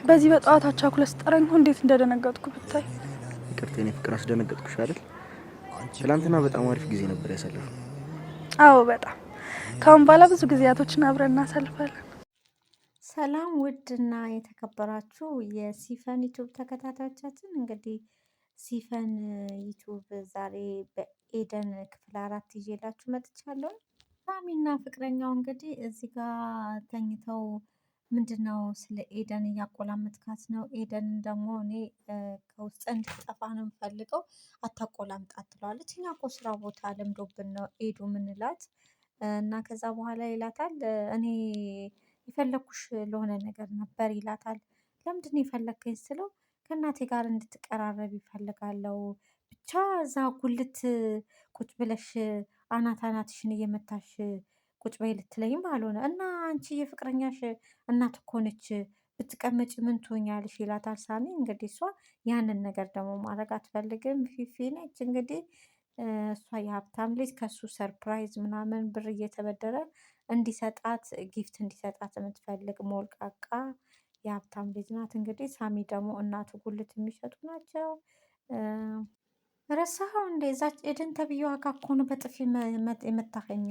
በዚህ በጠዋት አቻኩለህ ስጠራኝ እንዴት እንደደነገጥኩ ብታይ። ይቅርታ የኔ ፍቅር አስደነገጥኩሽ አይደል? ትላንትና በጣም አሪፍ ጊዜ ነበር ያሳለፍነው። አዎ በጣም። ከአሁን በኋላ ብዙ ጊዜያቶችን አብረን እናሳልፋለን። ሰላም ውድና የተከበራችሁ የሲፈን ዩቱብ ተከታታዮቻችን፣ እንግዲህ ሲፈን ዩቱብ ዛሬ በኤደን ክፍል 4 ይዤላችሁ መጥቻለሁ። ሳሚና ፍቅረኛው እንግዲህ እዚህ ጋር ተኝተው ምንድነው ስለ ኤደን እያቆላመጥካት ነው? ኤደን ደግሞ እኔ ከውስጥ እንድትጠፋ ነው የምፈልገው፣ አታቆላምጣት ትለዋለች። እኛ እኮ ስራ ቦታ ለምዶብን ነው ኤዱ ምንላት እና ከዛ በኋላ ይላታል እኔ የፈለኩሽ ለሆነ ነገር ነበር ይላታል። ለምንድን ነው የፈለከኝ ስለው ከእናቴ ጋር እንድትቀራረብ ይፈልጋለው። ብቻ እዛ ጉልት ቁጭ ብለሽ አናት አናትሽን እየመታሽ ቁጭ በይ ልትለይም ባልሆነ እና አንቺ የፍቅረኛሽ እናት እኮ ነች፣ ብትቀመጭ ምን ትሆኛለሽ ይላታል ሳሚ። እንግዲህ እሷ ያንን ነገር ደግሞ ማድረግ አትፈልግም። ፊፊ ነች እንግዲህ እሷ የሀብታም ልጅ ከሱ ሰርፕራይዝ ምናምን ብር እየተበደረ እንዲሰጣት ጊፍት እንዲሰጣት የምትፈልግ ሞልቃቃ የሀብታም ልጅ ናት። እንግዲህ ሳሚ ደግሞ እናቱ ጉልት የሚሸጡ ናቸው። ረሳኸው እንዴ? እዛች ኤደን ተብዬዋ ጋር እኮ ነው በጥፊ የመታኸኝ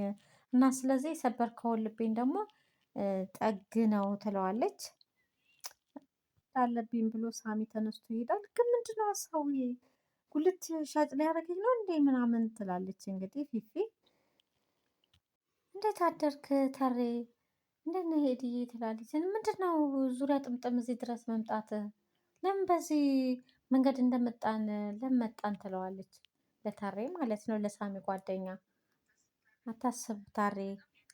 እና ስለዚህ የሰበርከውን ልቤን ደግሞ ጠግነው ትለዋለች። አለብኝ ብሎ ሳሚ ተነስቶ ይሄዳል። ግን ምንድነው ሀሳቡ? ጉልት ሻጭ ሊያደርገኝ ነው እንዴ ምናምን ትላለች። እንግዲህ ፊፊ እንዴት አደርክ ተሬ፣ እንዴት ነህ ሄድዬ ትላለች። ምንድነው ዙሪያ ጥምጥም እዚህ ድረስ መምጣት? ለምን በዚህ መንገድ እንደመጣን ለምን መጣን ትለዋለች። ለታሬ ማለት ነው፣ ለሳሚ ጓደኛ። አታስብ ታሬ፣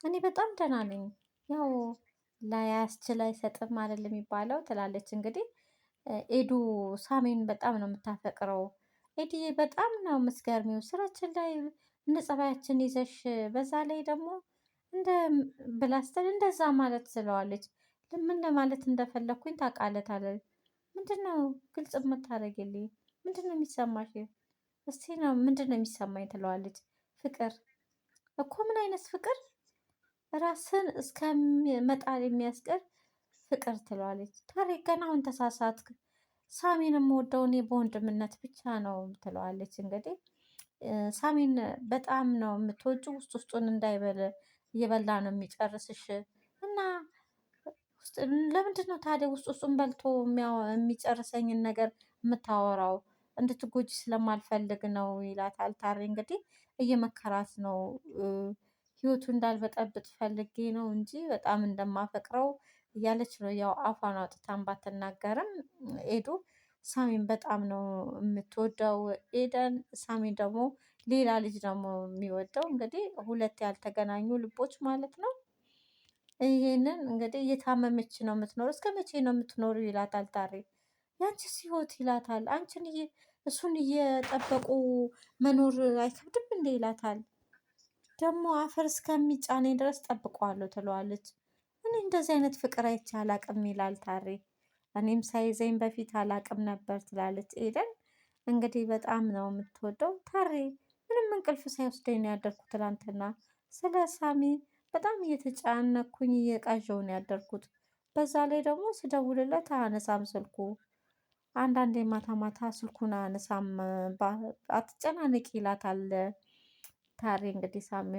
እኔ በጣም ደህና ነኝ። ያው ላያስችል አይሰጥም አይደል የሚባለው ትላለች። እንግዲህ ኤዱ ሳሚን በጣም ነው የምታፈቅረው። ኤድዬ በጣም ነው የምትገርሚው፣ ስራችን ላይ እንደ ጸባያችን ይዘሽ በዛ ላይ ደግሞ እንደ ብላስተር እንደዛ ማለት ትለዋለች። ምን ለማለት እንደፈለግኩኝ ታውቃለህ ታለች። ምንድነው ግልጽ የምታደርግልኝ? ምንድነው የሚሰማሽ? እስቲ ነው ምንድነው የሚሰማኝ ትለዋለች። ፍቅር እኮ። ምን አይነት ፍቅር? ራስን እስከመጣል የሚያስቀር ፍቅር ትለዋለች። ታሪክ ገና አሁን ተሳሳትክ። ሳሚን የምወደው እኔ በወንድምነት ብቻ ነው ትለዋለች። እንግዲህ ሳሚን በጣም ነው የምትወጂው፣ ውስጥ ውስጡን እንዳይበል እየበላ ነው የሚጨርስሽ እና ለምንድን ነው ታዲያ ውስጥ ውስጡን በልቶ የሚጨርሰኝን ነገር የምታወራው? እንድትጎጂ ስለማልፈልግ ነው ይላታል። ታሬ እንግዲህ እየመከራት ነው። ህይወቱ እንዳልበጠብጥ ፈልጌ ነው እንጂ በጣም እንደማፈቅረው እያለች ነው። ያው አፏን አውጥታን ባትናገርም ኤዱ ሳሚን በጣም ነው የምትወደው ኤደን። ሳሚን ደግሞ ሌላ ልጅ ደግሞ የሚወደው እንግዲህ ሁለት ያልተገናኙ ልቦች ማለት ነው። ይሄንን እንግዲህ እየታመመች ነው የምትኖረው። እስከ መቼ ነው የምትኖረው ይላታል ታሬ። ያንቺስ ህይወት ይላታል። አንቺን እሱን እየጠበቁ መኖር አይከብድም እንዴ ይላታል። ደግሞ አፈር እስከሚጫነኝ ድረስ ጠብቀዋለሁ ትለዋለች። እኔ እንደዚህ አይነት ፍቅር አይቼ አላቅም ይላል ታሬ። እኔም ሳይዘኝ በፊት አላቅም ነበር ትላለች ኤደን። እንግዲህ በጣም ነው የምትወደው ታሬ። ምንም እንቅልፍ ሳይወስደኝ ነው ያደርኩት ትላንትና። ስለ ሳሚ በጣም እየተጨናነኩኝ እየቃዠሁ ነው ያደርኩት። በዛ ላይ ደግሞ ስደውልለት አያነሳም ስልኩ። አንዳንዴ ማታ ማታ ስልኩን አያነሳም። አትጨናነቂ ይላታል ታሬ። እንግዲህ ሳሚ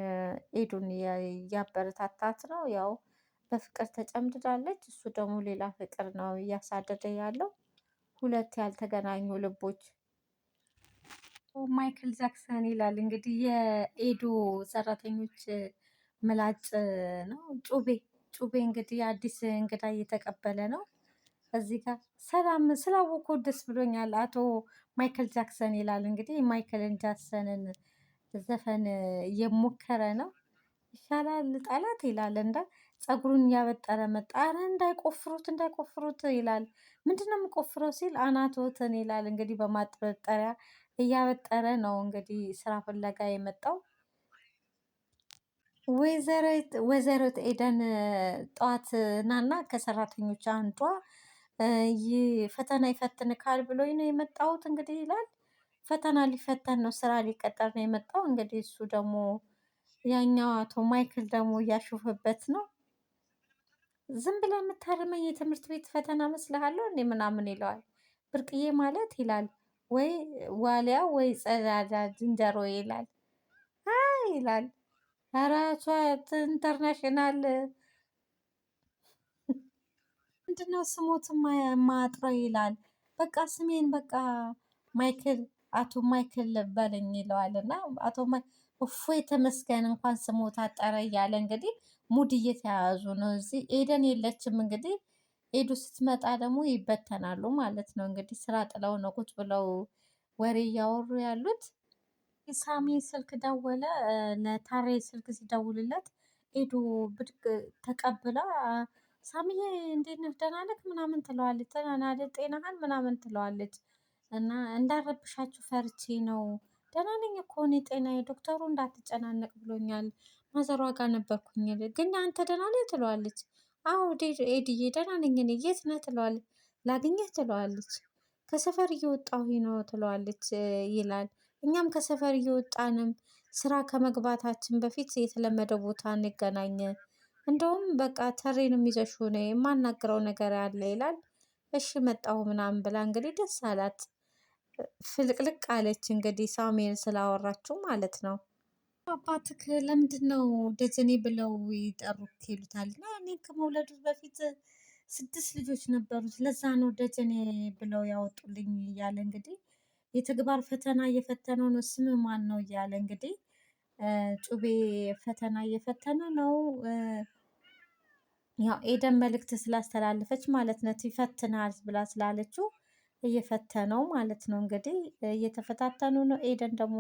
ኤዱን እያበረታታት ነው። ያው በፍቅር ተጨምድዳለች። እሱ ደግሞ ሌላ ፍቅር ነው እያሳደደ ያለው። ሁለት ያልተገናኙ ልቦች። ማይክል ጃክሰን ይላል እንግዲህ የኤዱ ሰራተኞች ምላጭ ነው። ጩቤ እንግዲህ አዲስ እንግዳ እየተቀበለ ነው። እዚህ ጋር ሰላም ስላወቅኩ ደስ ብሎኛል አቶ ማይክል ጃክሰን ይላል። እንግዲህ ማይክልን ጃክሰንን ዘፈን እየሞከረ ነው። ይሻላል ጠላት ይላል። እንደ ፀጉሩን እያበጠረ መጣ። ኧረ እንዳይቆፍሩት ይላል። ምንድነው የምቆፍረው ሲል አናቶትን ይላል። እንግዲህ በማጠጠሪያ እያበጠረ ነው እንግዲህ ስራ ፍለጋ የመጣው። ወይዘሮት ኤደን ጠዋት ናና ከሰራተኞች አንዷ ፈተና ይፈትንካል ብሎኝ ነው የመጣሁት እንግዲህ ይላል። ፈተና ሊፈተን ነው፣ ስራ ሊቀጠር ነው የመጣው። እንግዲህ እሱ ደግሞ ያኛው አቶ ማይክል ደግሞ እያሾፈበት ነው። ዝም ብለህ የምታርመኝ የትምህርት ቤት ፈተና መስልሃለሁ እንዴ ምናምን ይለዋል። ብርቅዬ ማለት ይላል ወይ ዋሊያ ወይ ጸዳዳ ዝንጀሮ ይላል። አይ ይላል። ኧረ እሷ ኢንተርናሽናል ምንድነው ስሞት ማጥረው ይላል። በቃ ስሜን በቃ ማይክል አቶ ማይክል በለኝ ይለዋል። እና አቶ እፎይ ተመስገን እንኳን ስሞት አጠረ እያለ እንግዲህ ሙድ እየተያያዙ ነው። እዚህ ኤደን የለችም እንግዲህ ኤዱ ስትመጣ ደግሞ ይበተናሉ ማለት ነው። እንግዲህ ስራ ጥለው ነው ቁጭ ብለው ወሬ እያወሩ ያሉት። ሳሚ ስልክ ደወለ። ለታሬ ስልክ ሲደውልለት ኤዱ ብድግ ተቀብላ ሳሚዬ እንዴት ነህ ደህና ነህ ምናምን ትለዋለች። ደህና ነህ አይደል ጤናህን ምናምን ትለዋለች። እና እንዳረብሻችሁ ፈርቼ ነው። ደህና ነኝ እኮ እኔ ጤናዬ ዶክተሩ እንዳትጨናነቅ ብሎኛል። ማዘሯ ጋር ነበርኩኝ ግን አንተ ደህና ነህ ትለዋለች። አዎ ኤድዬ ደህና ነኝ እኔ የት ነህ ትለዋለች። ላግኘህ ትለዋለች። ከሰፈር እየወጣሁኝ ነው ትለዋለች ይላል። እኛም ከሰፈር እየወጣንም ስራ ከመግባታችን በፊት የተለመደው ቦታ እንገናኝ። እንደውም በቃ ተሬንም ይዘሽው ነይ የማናግረው ነገር አለ ይላል። እሺ መጣሁ ምናምን ብላ እንግዲህ ደስ አላት። ፍልቅልቅ አለች እንግዲህ ሳሙኤል ስላወራችው ማለት ነው። አባትክ ለምንድነው ደጀኔ ብለው ይጠሩት ይሉታል። እና እኔ ከመውለዱ በፊት 6 ልጆች ነበሩት ለዛ ነው ደጀኔ ብለው ያወጡልኝ እያለ እንግዲህ የተግባር ፈተና እየፈተነው ነው። ስም ማን ነው እያለ እንግዲህ ጩቤ ፈተና እየፈተነ ነው። ያው ኤደን መልእክት ስላስተላለፈች ማለት ነው ይፈትናል ብላ ስላለችው እየፈተነው ማለት ነው። እንግዲህ እየተፈታተኑ ነው። ኤደን ደግሞ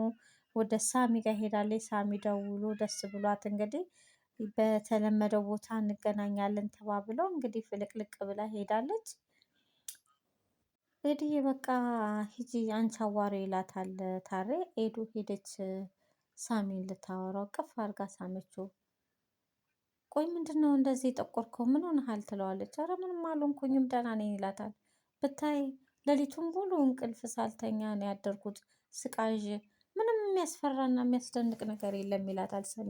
ወደ ሳሚ ጋር ሄዳለች። ሳሚ ደውሎ ደስ ብሏት እንግዲህ በተለመደው ቦታ እንገናኛለን ተባብለው እንግዲህ ፍልቅልቅ ብላ ሄዳለች። ኤዱዬ በቃ ሂጂ አንቺ አዋሪ ይላታል ታሬ። ኤዱ ሄደች ሳሚን ልታወራው ቅፍ አድርጋ ሳመችው። ቆይ ምንድነው እንደዚህ የጠቆርከው ምን ሆነሃል ትለዋለች። ኧረ ምንም አልሆንኩኝም ደህና ነኝ ይላታል። ብታይ ሌሊቱን ሙሉ እንቅልፍ ሳልተኛ ነው ያደርኩት ስቃዥ ምንም የሚያስፈራና የሚያስደንቅ ነገር የለም ይላታል ሰሚ።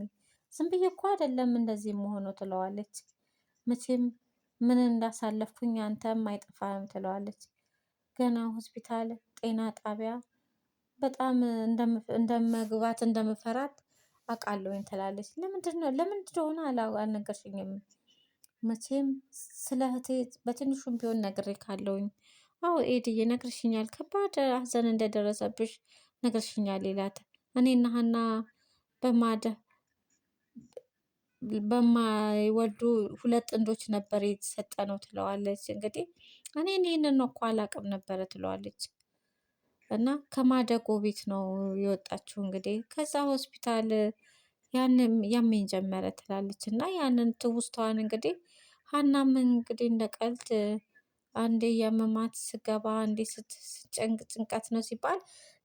ዝም ብዬ እኮ አይደለም እንደዚህ የምሆነው ትለዋለች። መቼም ምን እንዳሳለፍኩኝ አንተም አይጠፋም ትለዋለች። ገና ሆስፒታል ጤና ጣቢያ በጣም እንደመግባት እንደምፈራት አውቃለሁኝ ትላለች። ለምን እንደሆነ አልነገርሽኝም? መቼም ስለ እህቴ በትንሹም ቢሆን ነግሬካለሁኝ። አዎ ኤድዬ ነግርሽኛል፣ ከባድ ሀዘን እንደደረሰብሽ ነግርሽኛል ይላት። እኔና ሀና በማይወልዱ 2 ጥንዶች ነበር የተሰጠነው ትለዋለች። እንግዲህ እኔን ይህንን ነው እኮ አላውቅም ነበረ ትለዋለች። እና ከማደጎ ቤት ነው የወጣችው እንግዲህ ከዛ ሆስፒታል ያመኝ ጀመረ ትላለች። እና ያንን ትውስታዋን እንግዲህ ሀናም እንግዲህ እንደ ቀልድ አንዴ የመማት ስገባ አንዴ ጭንቀት ነው ሲባል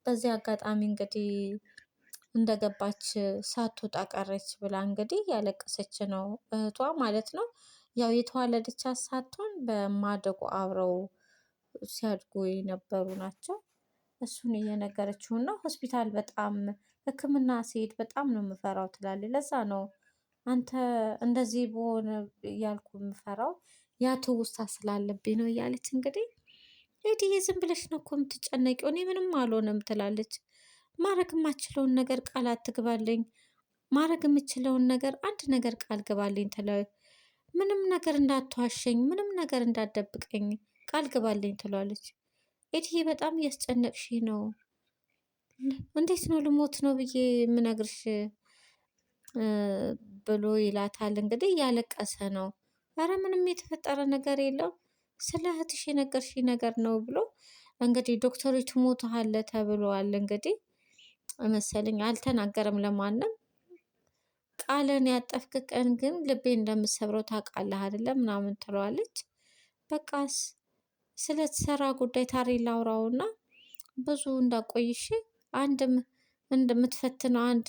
በዚህ አጋጣሚ እንግዲህ እንደገባች ሳትወጣ ቀረች ብላ እንግዲህ ያለቀሰች ነው እህቷ ማለት ነው። ያው የተዋለደቻት ሳትሆን በማደጎ አብረው ሲያድጉ የነበሩ ናቸው። እሱን እየነገረችው እና ሆስፒታል በጣም ሕክምና ሲሄድ በጣም ነው የምፈራው ትላለች። ለዛ ነው አንተ እንደዚህ በሆነ እያልኩ የምፈራው ያ ትውስታ ስላለብኝ ነው እያለች እንግዲህ ኤድዬ ዝም ብለሽ ነው እኮ የምትጨነቂው እኔ ምንም አልሆንም ትላለች። ማድረግ የማችለውን ነገር ቃል አትግባልኝ፣ ማድረግ የምችለውን ነገር አንድ ነገር ቃል ግባልኝ ትላለች። ምንም ነገር እንዳትዋሸኝ፣ ምንም ነገር እንዳትደብቀኝ ቃል ግባልኝ ትለዋለች። ኤድዬ በጣም እያስጨነቅሽኝ ነው። እንዴት ነው ልሞት ነው ብዬ የምነግርሽ ብሎ ይላታል። እንግዲህ እያለቀሰ ነው። ኧረ ምንም የተፈጠረ ነገር የለም ስለ እህትሽ የነገርሽኝ ነገር ነው ብሎ እንግዲህ ዶክተሮች ትሞታለህ ተብሏል እንግዲህ መሰለኝ አልተናገረም ለማንም። ቃልን ያጠፍክ ቀን ግን ልቤ እንደምትሰብረው ታውቃለህ አይደለም ምናምን ትለዋለች። በቃስ ስለተሰራ ጉዳይ ታሪ ላውራውና ብዙ እንዳቆይሽ አንድም እንደምትፈትነው አንድ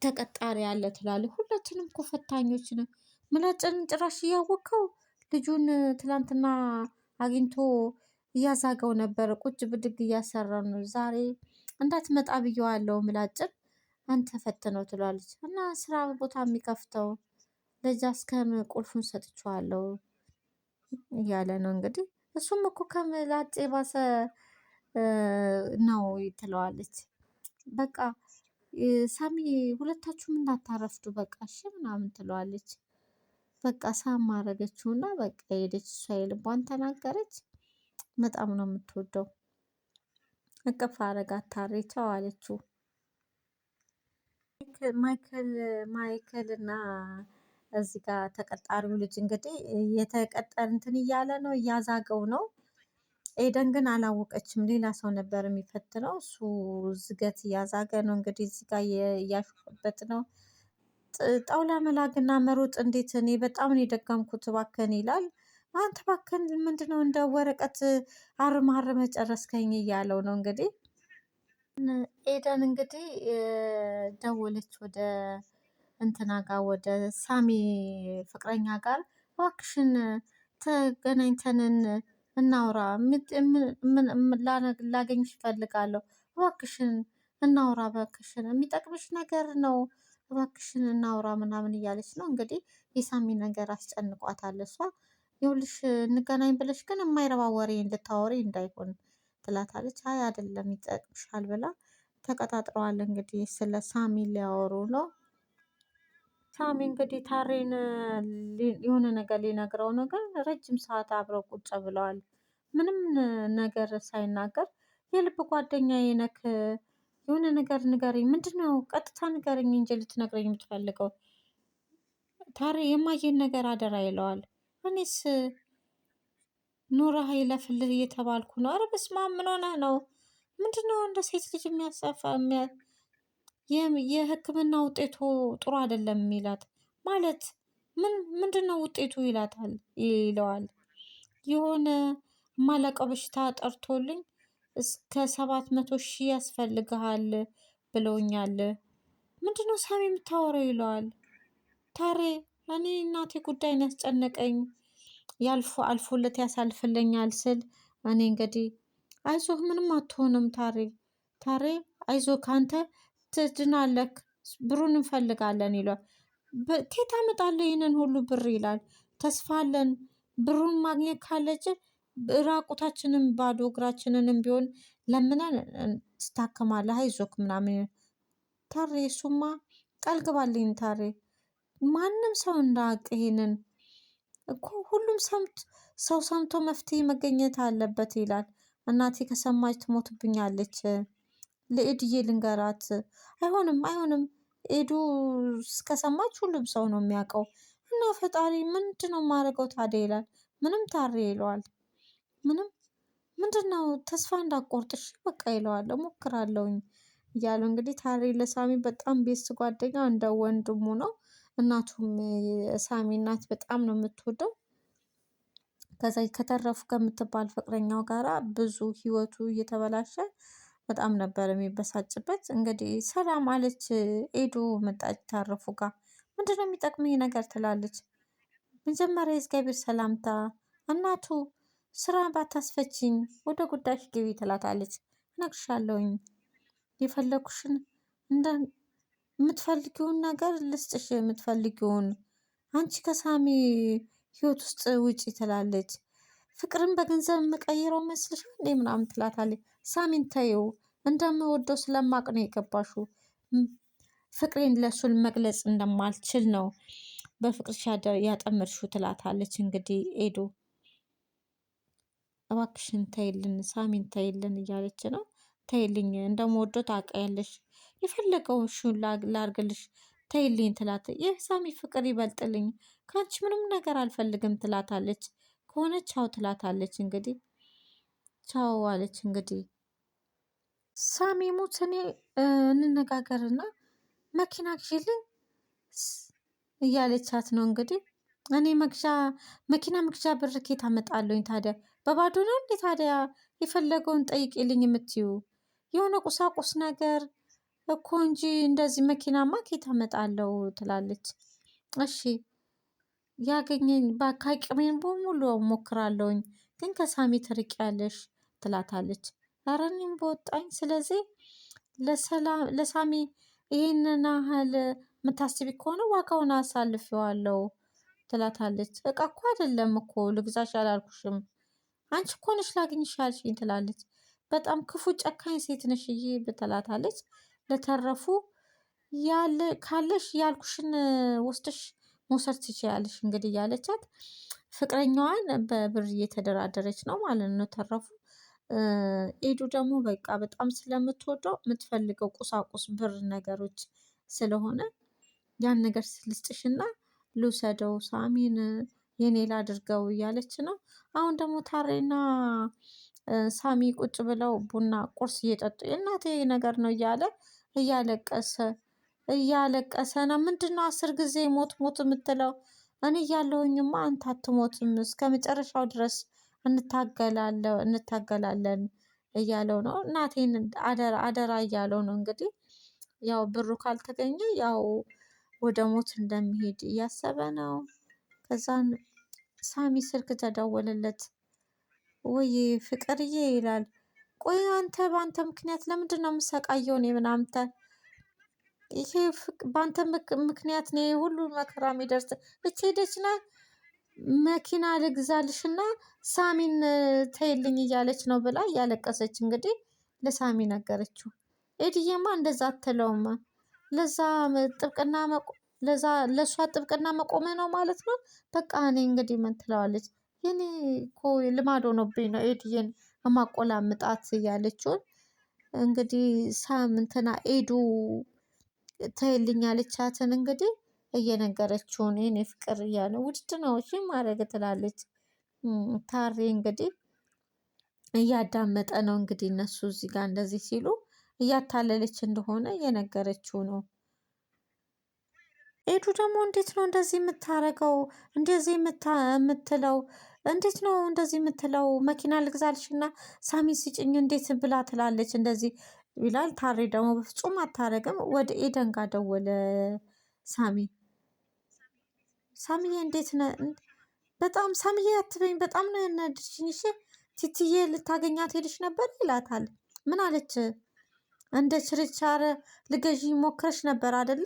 ተቀጣሪ አለ ትላለች። ሁላችንም እኮ ፈታኞች ነው። ምላጭን ጭራሽ እያወቅኸው ልጁን ትላንትና አግኝቶ እያዛገው ነበር። ቁጭ ብድግ እያሰራን ነው። ዛሬ እንዳትመጣ ብየዋለሁ ምላጭን አንተ ፈትነው ትላለች። እና ስራ ቦታ የሚከፍተው ለጃስከም ቁልፉን ሰጥቼዋለሁ እያለ ነው እንግዲህ። እሱም እኮ ከምላጤ ባሰ ነው ትለዋለች። በቃ ሳሚ ሁለታችሁም እንዳታረፍዱ በቃ እሺ ምናምን ትለዋለች። በቃ ሳም አረገችውና በቃ ሄደች። እሷ የልቧን ተናገረች። በጣም ነው የምትወደው። እቅፍ አረጋት። ታሬ ቻው አለችው። ማይክል እና እዚህ ጋር ተቀጣሪው ልጅ እንግዲህ የተቀጠር እንትን እያለ ነው፣ እያዛገው ነው። ኤደን ግን አላወቀችም። ሌላ ሰው ነበር የሚፈትነው። እሱ ዝገት እያዛገ ነው እንግዲህ እዚህ ጋር እያሾፈበት ነው። ጣውላ መላግና መሮጥ እንዴት እኔ በጣም ነው የደገምኩት እባክህን ይላል። አንተ እባክህን ምንድነው እንደ ወረቀት አርማርመ ጨረስከኝ እያለው ነው እንግዲህ። ኤደን እንግዲህ ደወለች ወደ እንትና ጋር ወደ ሳሚ ፍቅረኛ ጋር እባክሽን ተገናኝተን እናውራ፣ ላገኝሽ እፈልጋለሁ፣ እባክሽን እናውራ፣ እባክሽን የሚጠቅምሽ ነገር ነው፣ እባክሽን እናውራ ምናምን እያለች ነው እንግዲህ። የሳሚ ነገር አስጨንቋታል። እሷ ይኸውልሽ እንገናኝ ብለሽ ግን የማይረባ ወሬ እንድታወሪ እንዳይሆን ትላታለች። አይ አይደለም ይጠቅምሻል ብላ ተቀጣጥረዋል። እንግዲህ ስለ ሳሚ ሊያወሩ ነው። ሳሚ እንግዲህ ታሬን የሆነ ነገር ሊነግረው ነው፣ ግን ረጅም ሰዓት አብረው ቁጭ ብለዋል። ምንም ነገር ሳይናገር የልብ ጓደኛዬ ነክ የሆነ ነገር ንገረኝ፣ ምንድነው? ቀጥታ ንገረኝ እንጂ ልትነግረኝ የምትፈልገው ታሬ፣ የማየን ነገር አደራ ይለዋል። እኔስ ኑረህ ይለፍልህ እየተባልኩ ነው። ኧረ በስመ አብ ምን ሆነህ ነው? ምንድነው እንደ ሴት ልጅ የሚያስፋ የሕክምና ውጤቱ ጥሩ አይደለም የሚላት ማለት ምንድነው ውጤቱ ይለዋል። የሆነ ማለቀው በሽታ ጠርቶልኝ እስከ 700,000 ያስፈልግሃል ብለውኛል። ምንድነው ሳሚ የምታወራው ይለዋል። ታሬ እኔ እናቴ ጉዳይ ነው ያስጨነቀኝ፣ አልፎለት ያሳልፍልኛል ስል እኔ እንግዲህ አይዞህ ምንም አትሆንም ታሬ አይዞህ ካንተ ትድናለህ፣ ብሩን እንፈልጋለን ይሏል። ከየት አመጣለሁ ይህንን ሁሉ ብር ይላል። ተስፋ አለን ብሩን ማግኘት ካለች ራቁታችንን ባዶ እግራችንንም ቢሆን ለምነን ትታከማለህ አይዞክ ምናምን። ታሬ እሱማ ቃል ግባልኝ ታሬ፣ ማንም ሰው እንዳያውቅ ይሄንን እኮ ሁሉም ሰው ሰምቶ መፍትሄ መገኘት አለበት ይላል። እናቴ ከሰማች ትሞትብኛለች፣ ለኤድዬ ልንገራት። አይሆንም ኤዱ እስከሰማች ሁሉም ሰው ነው የሚያውቀው። እና ፈጣሪ ምንድነው የማደርገው ታዲያ ይላል። ምንም ታሬ ይለዋል። ምንድነው ተስፋ እንዳቆርጥሽ በቃ ይለዋል። እሞክራለሁኝ እያለው እንግዲህ ታሬ ለሳሚ በጣም ቤስት ጓደኛ እንደ ወንድሙ ነው። እናቱም ሳሚ እናት በጣም ነው የምትወደው። ከዛ ከተረፉ ከምትባል ፍቅረኛው ጋራ ብዙ ህይወቱ እየተበላሸ በጣም ነበር የሚበሳጭበት። እንግዲህ ሰላም አለች ኤዱ መጣች ታረፉ ጋር። ምንድነው የሚጠቅመኝ ነገር ትላለች። መጀመሪያ የእግዚአብሔር ሰላምታ እናቱ ስራ ባታስፈችኝ ወደ ጉዳይሽ ግቢ ትላታለች። እነግርሻለሁኝ የፈለኩሽን እንደ የምትፈልጊውን ነገር ልስጥሽ፣ የምትፈልጊውን አንቺ ከሳሚ ህይወት ውስጥ ውጪ ትላለች። ፍቅርን በገንዘብ የምቀይረው መስልሻል እንዴ ምናምን ትላታለች። ሳሚን ተይው እንደምወደው ስለማቅ ነው የገባሽው። ፍቅሬን ለሱን መግለጽ እንደማልችል ነው በፍቅርሽ ያጠመድሽው ትላታለች። እንግዲህ ኤዱ እባክሽን ተይልን ሳሚን ተይልን እያለች ነው። ተይልኝ እንደምወደው ታውቂያለሽ፣ የፈለገውን እሺውን ላርግልሽ ተይልኝ ትላት። ይህ ሳሚ ፍቅር ይበልጥልኝ፣ ከአንቺ ምንም ነገር አልፈልግም ትላታለች። ከሆነ ቻው ትላታለች። እንግዲህ ቻው አለች። እንግዲህ ሳሚ ሙት እኔ እንነጋገርና መኪና ግዢልኝ እያለቻት ነው እንግዲህ። እኔ መኪና መግዣ ብር ከየት አመጣለሁኝ ታዲያ? በባዶ ነው እንዴ ታዲያ የፈለገውን ጠይቂልኝ የምትዩ? የሆነ ቁሳቁስ ነገር እኮ እንጂ እንደዚህ መኪናማ ከየት አመጣለሁ ትላለች። እሺ ያገኘኝ በአቅሜን በሙሉ ሞክራለሁኝ፣ ግን ከሳሚ ትርቂያለሽ ትላታለች። ኧረ እኔም በወጣኝ። ስለዚህ ለሳሚ ይሄንን ያህል የምታስቢ ከሆነ ዋጋውን አሳልፌዋለሁ ትላታለች። እቃ እኮ አይደለም እኮ ልግዛሽ አላልኩሽም፣ አንቺ እኮ ነሽ ላግኝሽ ያልሽኝ ትላለች። በጣም ክፉ ጨካኝ ሴት ነሽ ትላታለች። ለተረፉ ያለ ካለሽ ያልኩሽን ወስደሽ መውሰድ ትችያለሽ እንግዲህ እያለቻት ፍቅረኛዋን በብር እየተደራደረች ነው ማለት ነው። ተረፉ ኤዱ ደግሞ በቃ በጣም ስለምትወደው የምትፈልገው ቁሳቁስ ብር ነገሮች ስለሆነ ያን ነገር ልስጥሽና ልውሰደው ሳሚን የኔ ላድርገው እያለች ነው። አሁን ደግሞ ታሬና ሳሚ ቁጭ ብለው ቡና ቁርስ እየጠጡ የእናቴ ነገር ነው እያለ እያለቀሰ ነው። ምንድነው 10 ጊዜ ሞት ሞት የምትለው? እኔ እያለሁኝማ አንተ አትሞትም፣ እስከ መጨረሻው ድረስ እንታገላለን እያለው ነው። እናቴን አደራ አደራ እያለው ነው። እንግዲህ ያው ብሩ ካልተገኘ ያው ወደ ሞት እንደሚሄድ እያሰበ ነው። ከዛን ሳሚ ስልክ ተደወለለት። ወይ ፍቅርዬ ይላል። ቆይ አንተ በአንተ ምክንያት ለምንድነው የምሰቃየው እኔ ምናምን ይሄ በአንተ ምክንያት ነው ሁሉ መከራ የሚደርስ። እቺ ሄደች ና መኪና ልግዛልሽና ሳሚን ተይልኝ እያለች ነው ብላ እያለቀሰች እንግዲህ ለሳሚ ነገረችው። ኤድዬማ እንደዛ አትለውም። ለዛ ጥብቅና ለእሷ ጥብቅና መቆመ ነው ማለት ነው። በቃ እኔ እንግዲህ ምን ትለዋለች። የኔ እኮ ልማድ ሆኖብኝ ነው ኤድዬን እማቆላምጣት እያለችውን እንግዲህ እንትና ኤዱ ተይልኝ ያለቻትን እንግዲህ እየነገረችውን የኔ ፍቅር እያለ ውድድ ነው እሺ ማድረግ ትላለች። ታሬ እንግዲህ እያዳመጠ ነው። እንግዲህ እነሱ እዚህ ጋር እንደዚህ ሲሉ እያታለለች እንደሆነ እየነገረችው ነው። ኤዱ ደግሞ እንዴት ነው እንደዚህ የምታረገው? እንደዚህ የምትለው እንዴት ነው እንደዚህ የምትለው? መኪና ልግዛልሽና ሳሚን ስጭኝ እንዴት ብላ ትላለች እንደዚህ ይላል። ታሬ ደግሞ በፍጹም አታረግም። ወደ ኤደን ጋር ደወለ ሳሚ። ሳሚዬ እንዴት ነህ? በጣም ሳሚዬ አትበይኝ፣ በጣም ነው ያናደድሽኝ። እሺ ቲትዬ ልታገኛት ሄደሽ ነበር ይላታል። ምን አለች? እንደ ችርቻረ ልገዢ ሞክረሽ ነበር አይደለ?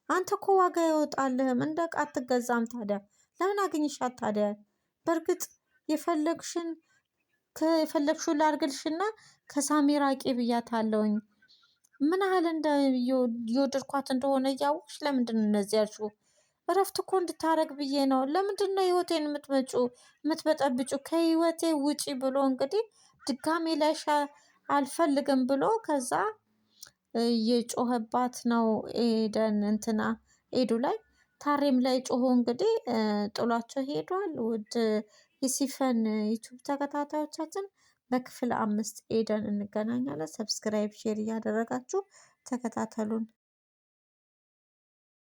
አንተ እኮ ዋጋ ይወጣልህም እንደ ዕቃ አትገዛም። ታዲያ ለምን አገኝሻት ታዲያ? በእርግጥ የፈለግሽውን ላድርግልሽና ከሳሚ ራቂ ብያታለሁኝ። ምን ያህል የወደድኳት እንደሆነ እያወቅሽ ለምንድን ነው እነዚህ ያልሽው? እረፍት እኮ እንድታረግ ብዬ ነው። ለምንድን ነው ህይወቴን የምትበጠብጩ? ከህይወቴ ውጪ ብሎ እንግዲህ ድጋሜ ላይሽ አልፈልግም ብሎ ከዛ የጮኸባት ነው ኤደን እንትና ኤዱ ላይ። ታሬም ላይ ጮሆ እንግዲህ ጥሏቸው ሄዷል። ውድ የሲፈን ዩቱብ ተከታታዮቻችን በክፍል 5 ኤደን እንገናኛለን። ሰብስክራይብ ሼር እያደረጋችሁ ተከታተሉን።